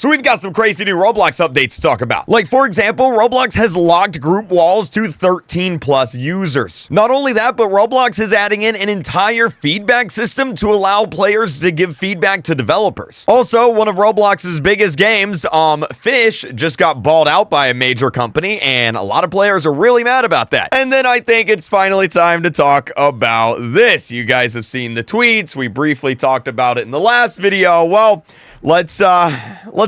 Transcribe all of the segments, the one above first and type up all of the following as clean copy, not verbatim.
So we've got some crazy new Roblox updates to talk about. Like, for example, Roblox has locked group walls to 13 plus users. Not only that, but Roblox is adding in an entire feedback system to allow players to give feedback to developers. Also, one of Roblox's biggest games, Fisch, just got bought out by a major company, and a lot of players are really mad about that. And then I think it's finally time to talk about this. You guys have seen the tweets. We briefly talked about it in the last video. Well, let's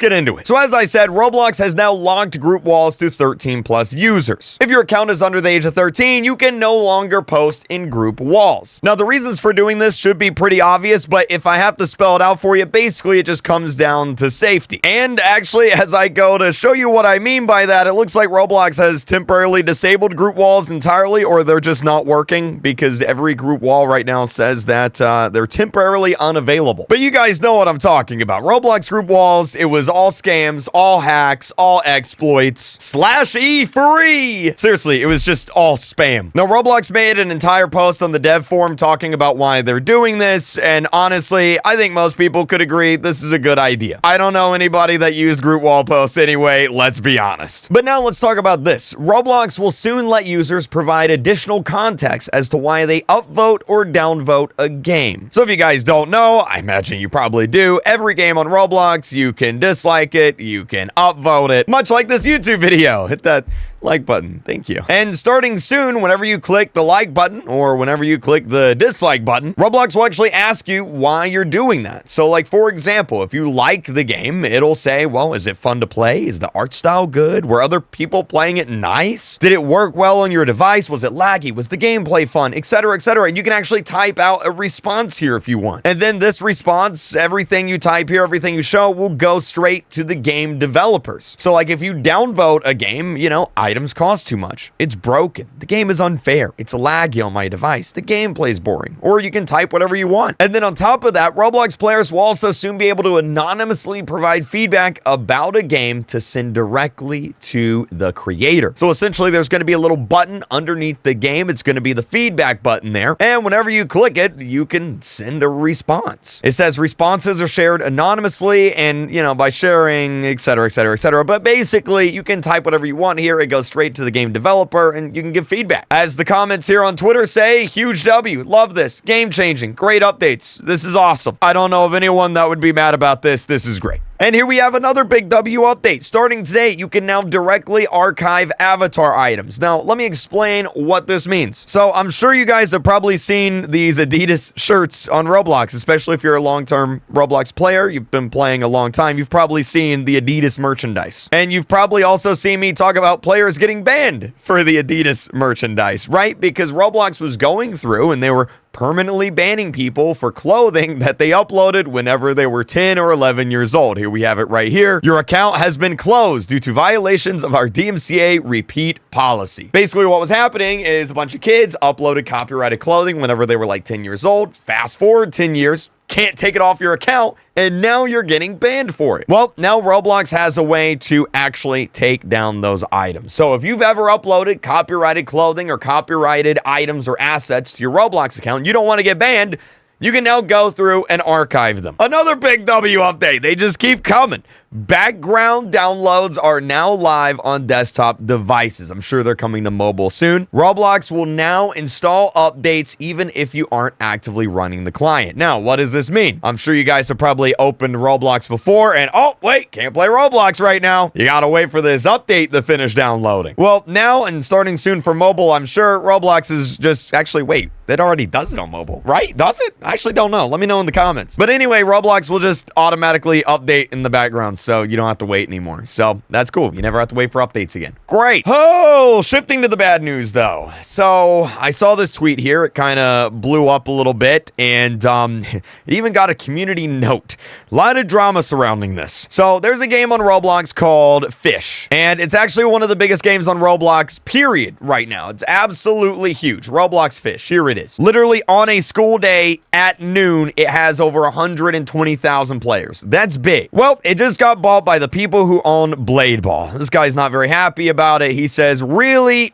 get into it. So as I said, Roblox has now locked group walls to 13 plus users. If your account is under the age of 13, you can no longer post in group walls. Now, the reasons for doing this should be pretty obvious, but if I have to spell it out for you, basically it just comes down to safety. And actually, as I go to show you what I mean by that, it looks like Roblox has temporarily disabled group walls entirely, or they're just not working, because every group wall right now says that they're temporarily unavailable. But you guys know what I'm talking about. Roblox group walls, it was all scams, all hacks, all exploits, /E free. Seriously, it was just all spam. Now, Roblox made an entire post on the dev forum talking about why they're doing this, and honestly, I think most people could agree this is a good idea. I don't know anybody that used group wall posts anyway, let's be honest. But now let's talk about this. Roblox will soon let users provide additional context as to why they upvote or downvote a game. So if you guys don't know, I imagine you probably do, every game on Roblox, you can dislike it, you can upvote it, much like this YouTube video. Hit that like button. Thank you. And starting soon, whenever you click the like button or whenever you click the dislike button, Roblox will actually ask you why you're doing that. So like, for example, if you like the game, it'll say, well, is it fun to play? Is the art style good? Were other people playing it nice? Did it work well on your device? Was it laggy? Was the gameplay fun? Etc, etc. And you can actually type out a response here if you want. And then this response, everything you type here, everything you show will go straight to the game developers. So like if you downvote a game, you know, items cost too much. It's broken. The game is unfair. It's laggy on my device. The gameplay is boring. Or you can type whatever you want. And then on top of that, Roblox players will also soon be able to anonymously provide feedback about a game to send directly to the creator. So essentially, there's going to be a little button underneath the game. It's going to be the feedback button there. And whenever you click it, you can send a response. It says responses are shared anonymously and, you know, by sharing, etc, etc, etc. But basically, you can type whatever you want here. It goes straight to the game developer and you can give feedback. As the comments here on Twitter say, huge W, love this, game changing, great updates, this is awesome. I don't know of anyone that would be mad about this. This is great. And here we have another big W update. Starting today, you can now directly archive avatar items. Now, let me explain what this means. So I'm sure you guys have probably seen these Adidas shirts on Roblox, especially if you're a long-term Roblox player. You've been playing a long time. You've probably seen the Adidas merchandise. And you've probably also seen me talk about players getting banned for the Adidas merchandise, right? Because Roblox was going through and they were permanently banning people for clothing that they uploaded whenever they were 10 or 11 years old. Here we have it right here. Your account has been closed due to violations of our DMCA repeat policy. Basically, what was happening is a bunch of kids uploaded copyrighted clothing whenever they were like 10 years old. Fast forward 10 years, can't take it off your account, and now you're getting banned for it. Well, now Roblox has a way to actually take down those items. So if you've ever uploaded copyrighted clothing or copyrighted items or assets to your Roblox account, you don't want to get banned, you can now go through and archive them. Another big W update. They just keep coming. Background downloads are now live on desktop devices. I'm sure they're coming to mobile soon. Roblox will now install updates even if you aren't actively running the client. Now, what does this mean? I'm sure you guys have probably opened Roblox before and, oh, wait, can't play Roblox right now. You gotta wait for this update to finish downloading. Well, now and starting soon for mobile, I'm sure Roblox is just, actually, wait, it already does it on mobile, right? Does it? I actually don't know. Let me know in the comments. But anyway, Roblox will just automatically update in the background, so you don't have to wait anymore. So that's cool. You never have to wait for updates again. Great. Oh, shifting to the bad news though. So I saw this tweet here. It kind of blew up a little bit and it even got a community note. A lot of drama surrounding this. So there's a game on Roblox called Fisch, and it's actually one of the biggest games on Roblox, period, right now. It's absolutely huge. Roblox Fisch. Here it is. Literally on a school day at noon, it has over 120,000 players. That's big. Well, it just got bought by the people who own Blade Ball. This guy's not very happy about it. He says, really?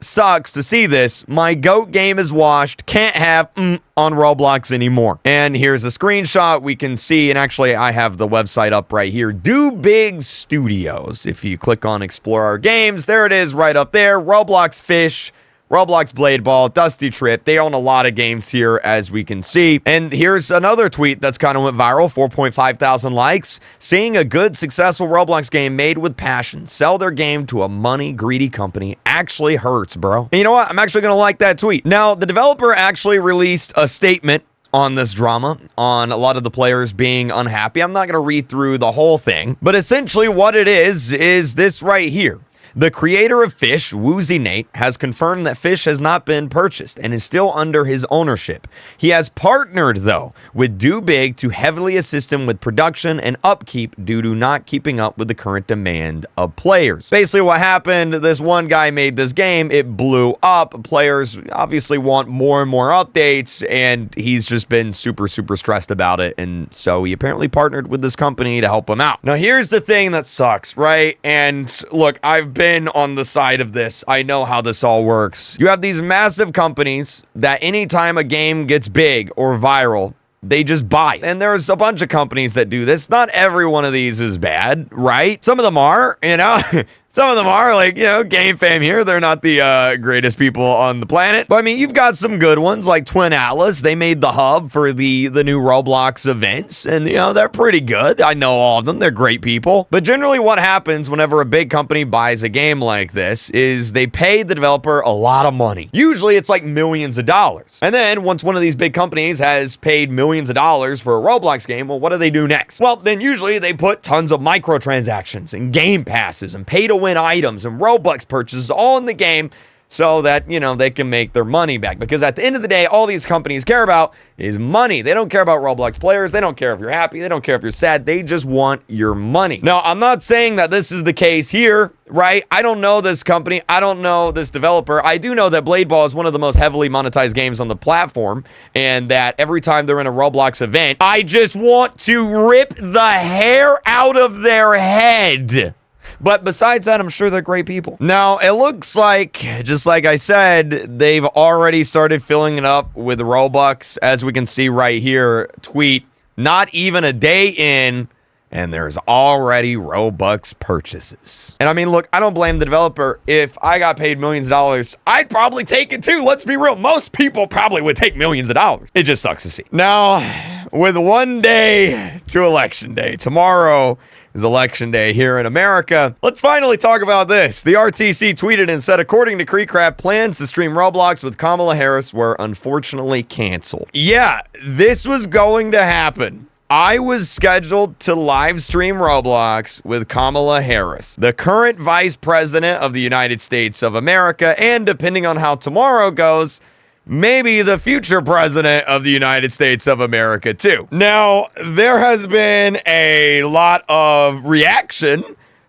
sucks to see this. My GOAT game is washed. Can't have on Roblox anymore. And here's a screenshot we can see, and actually I have the website up right here. Do Big Studios. If you click on Explore Our Games, there it is right up there. Roblox Fisch, Roblox Blade Ball, Dusty Trip. They own a lot of games here, as we can see. And here's another tweet that's kind of went viral, 4.5 thousand likes. Seeing a good, successful Roblox game made with passion sell their game to a money-greedy company actually hurts, bro. And you know what? I'm actually going to like that tweet. Now, the developer actually released a statement on this drama, on a lot of the players being unhappy. I'm not going to read through the whole thing, but essentially what it is this right here. The creator of Fisch, Woozy Nate, has confirmed that Fisch has not been purchased and is still under his ownership. He has partnered, though, with Do Big to heavily assist him with production and upkeep due to not keeping up with the current demand of players. Basically what happened, this one guy made this game, it blew up. Players obviously want more and more updates, and he's just been super stressed about it, and so he apparently partnered with this company to help him out. Now here's the thing that sucks, right? And look, I've been on the side of this. I know how this all works. You have these massive companies that anytime a game gets big or viral, they just buy. And there's a bunch of companies that do this. Not every one of these is bad, right? Some of them are, you know. Some of them are, like, you know, Game Fam here. They're not the greatest people on the planet. But, I mean, you've got some good ones, like Twin Atlas. They made the hub for the new Roblox events. And, you know, they're pretty good. I know all of them. They're great people. But generally what happens whenever a big company buys a game like this is they pay the developer a lot of money. Usually it's like millions of dollars. And then once one of these big companies has paid millions of dollars for a Roblox game, well, what do they do next? Well, then usually they put tons of microtransactions and game passes and pay-to-win items and Robux purchases all in the game so that, you know, they can make their money back. Because at the end of the day, all these companies care about is money. They don't care about Roblox players. They don't care if you're happy. They don't care if you're sad. They just want your money. Now, I'm not saying that this is the case here, right? I don't know this company. I don't know this developer. I do know that Blade Ball is one of the most heavily monetized games on the platform, and that every time they're in a Roblox event, I just want to rip the hair out of their head. But besides that, I'm sure they're great people. Now, it looks like, just like I said, they've already started filling it up with Robux. As we can see right here, tweet, not even a day in, and there's already Robux purchases. And I mean, look, I don't blame the developer. If I got paid millions of dollars, I'd probably take it too. Let's be real. Most people probably would take millions of dollars. It just sucks to see. Now, with one day to election day, tomorrow is election day here in America. Let's finally talk about this. The RTC tweeted and said, according to KreekCraft, plans to stream Roblox with Kamala Harris were unfortunately canceled. Yeah, this was going to happen. I was scheduled to live stream Roblox with Kamala Harris, the current Vice President of the United States of America, and depending on how tomorrow goes, maybe the future president of the United States of America, too. Now, there has been a lot of reaction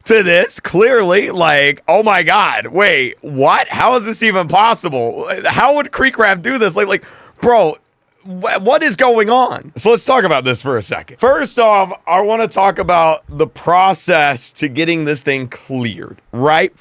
to this, clearly, like, oh my God, wait, what? How is this even possible? How would KreekCraft do this? Like, bro, what is going on? So let's talk about this for a second. First off, I want to talk about the process to getting this thing cleared, right?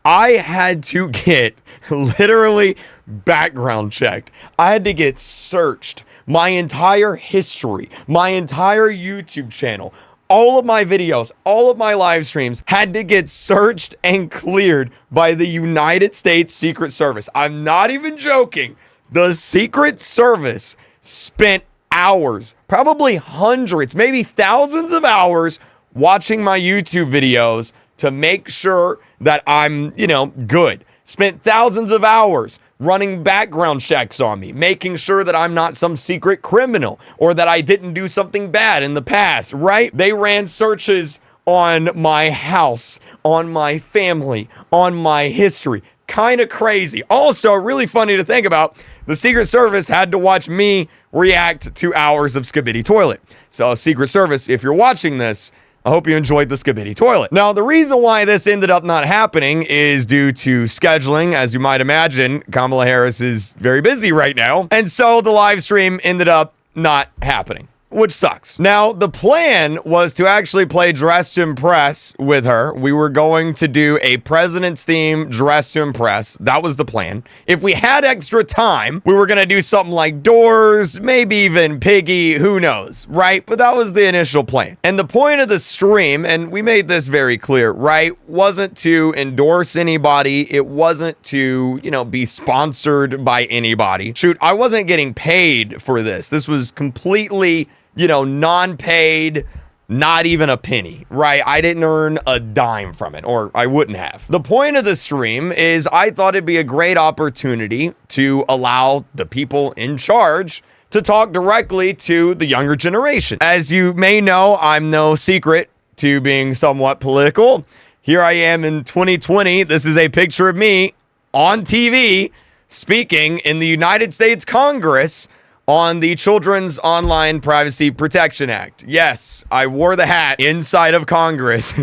I had to get literally background checked. I had to get searched. My entire history, my entire YouTube channel, all of my videos, all of my live streams had to get searched and cleared by the United States Secret Service. I'm not even joking. The Secret Service spent hours, probably hundreds, maybe thousands of hours watching my YouTube videos to make sure that I'm, you know, good. Spent thousands of hours running background checks on me, making sure that I'm not some secret criminal or that I didn't do something bad in the past, right? They ran searches on my house, on my family, on my history. Kind of crazy. Also, really funny to think about, the Secret Service had to watch me react to hours of Skibidi Toilet. So, Secret Service, if you're watching this, I hope you enjoyed the Skibidi Toilet. Now, the reason why this ended up not happening is due to scheduling. As you might imagine, Kamala Harris is very busy right now. And so the live stream ended up not happening, which sucks. Now, the plan was to actually play Dress to Impress with her. We were going to do a President's theme Dress to Impress. That was the plan. If we had extra time, we were going to do something like Doors, maybe even Piggy, who knows, right? But that was the initial plan. And the point of the stream, and we made this very clear, right, wasn't to endorse anybody. It wasn't to, be sponsored by anybody. Shoot, I wasn't getting paid for this. This was completely, non-paid, not even a penny, right? I didn't earn a dime from it, or I wouldn't have. The point of the stream is I thought it'd be a great opportunity to allow the people in charge to talk directly to the younger generation. As you may know, I'm no secret to being somewhat political. Here I am in 2020. This is a picture of me on TV speaking in the United States Congress on the Children's Online Privacy Protection Act. Yes, I wore the hat inside of Congress.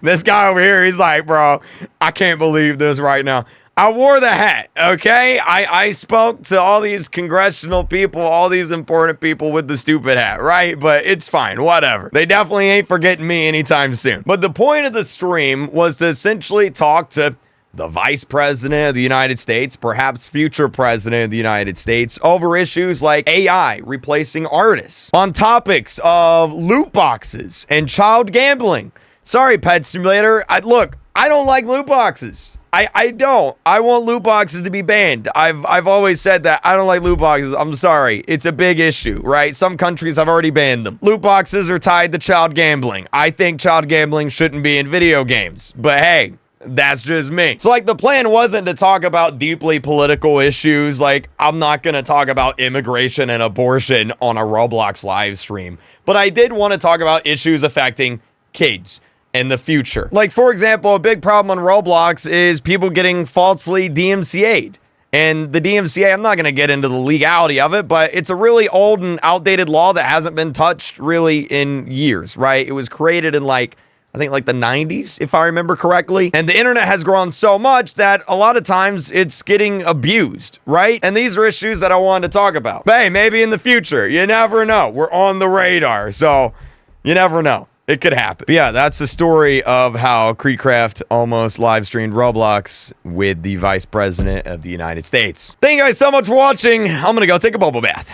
This guy over here, he's like, bro, I can't believe this right now. I wore the hat, okay? I spoke to all these congressional people, all these important people with the stupid hat, right? But it's fine, whatever. They definitely ain't forgetting me anytime soon. But the point of the stream was to essentially talk to the Vice President of the United States, perhaps future President of the United States, over issues like AI replacing artists, on topics of loot boxes and child gambling. Sorry, Pet Simulator. Look, I don't like loot boxes. I don't. I want loot boxes to be banned. I've always said that. I don't like loot boxes. I'm sorry. It's a big issue, right? Some countries have already banned them. Loot boxes are tied to child gambling. I think child gambling shouldn't be in video games. But hey, that's just me. So the plan wasn't to talk about deeply political issues. I'm not going to talk about immigration and abortion on a Roblox live stream. But I did want to talk about issues affecting kids in the future. For example, a big problem on Roblox is people getting falsely DMCA'd. And the DMCA, I'm not going to get into the legality of it, but it's a really old and outdated law that hasn't been touched really in years, right? It was created in I think the 90s, if I remember correctly. And the internet has grown so much that a lot of times it's getting abused, right? And these are issues that I wanted to talk about. But hey, maybe in the future, you never know. We're on the radar, so you never know. It could happen. But yeah, that's the story of how KreekCraft almost live streamed Roblox with the Vice President of the United States. Thank you guys so much for watching. I'm gonna go take a bubble bath.